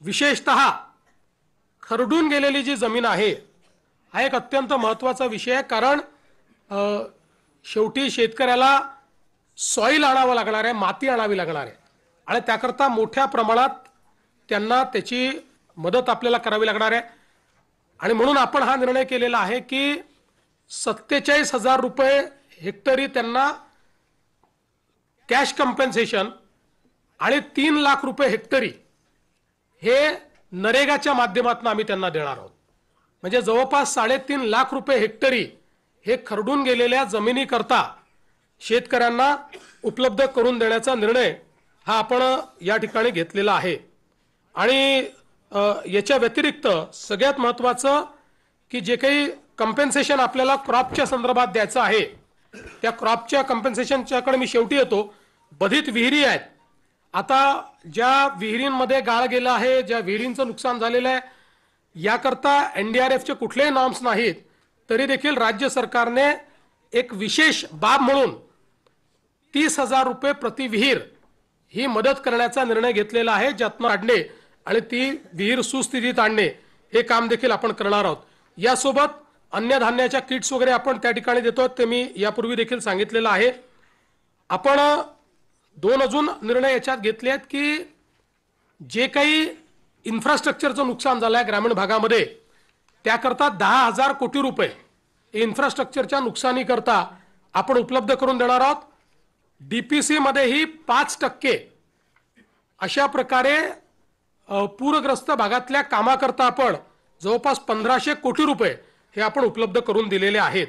विशेषतः खरडून गेलेली जी जमीन आहे हा एक अत्यंत महत्त्वाचा विषय आहे। कारण शेवटी शेतकऱ्याला सॉइल आणावं लागणार आहे, माती आणावी लागणार आहे आणि त्याकरता मोठ्या प्रमाणात त्यांना त्याची मदत आपल्याला करावी लागणार आहे। आणि म्हणून आपण हा निर्णय केलेला आहे की 47,000 रुपये हेक्टरी त्यांना कॅश कंपेन्सेशन आणि 3 लाख रुपये हेक्टरी हे नरेगाच्या माध्यमातून आम्ही त्यांना देणार आहोत। म्हणजे जवळपास 3.5 लाख रुपये हेक्टरी हे खरडून गेलेल्या जमिनीकरता शेतकऱ्यांना उपलब्ध करून देण्याचा निर्णय हा आपण या ठिकाणी घेतलेला आहे। आणि याच्या व्यतिरिक्त सगळ्यात महत्त्वाचं की जे काही कंपेन्सेशन आपल्याला क्रॉपच्या संदर्भात द्यायचं आहे त्या क्रॉपच्या कंपेन्सेशनच्याकडे मी शेवटी येतो। बधित विहिरी आहेत, आता ज्या विहिरींमध्ये गाळ गेला आहे, ज्या विहिरींचं नुकसान झालेलं आहे, याकरता NDRFचे कुठलेही नॉर्म्स नाहीत, तरी देखील राज्य सरकारने एक विशेष बाब म्हणून 30,000 रुपये प्रति विहीर ही मदत करण्याचा निर्णय घेतलेला आहे, ज्यातून काढणे आणि ती विहीर सुस्थितीत आणणे हे काम देखील आपण करणार आहोत। यासोबत अन्य धान्याच्या किट्स वगैरे आपण त्या ठिकाणी देतो, ते मी यापूर्वी देखील सांगितलेलं आहे। आपण 2 अजून निर्णय याच्यात घेतले आहेत की जे काही इन्फ्रास्ट्रक्चरचं नुकसान झालं आहे ग्रामीण भागामध्ये त्याकरता 10,000 कोटी रुपये इन्फ्रास्ट्रक्चरच्या नुकसानीकरता आपण उपलब्ध करून देणार आहोत। DPC मध्येही 5% अशा प्रकारे पूरग्रस्त भागातल्या कामाकरता आपण जवळपास 1,500 कोटी रुपये हे आपण उपलब्ध करून दिलेले आहेत।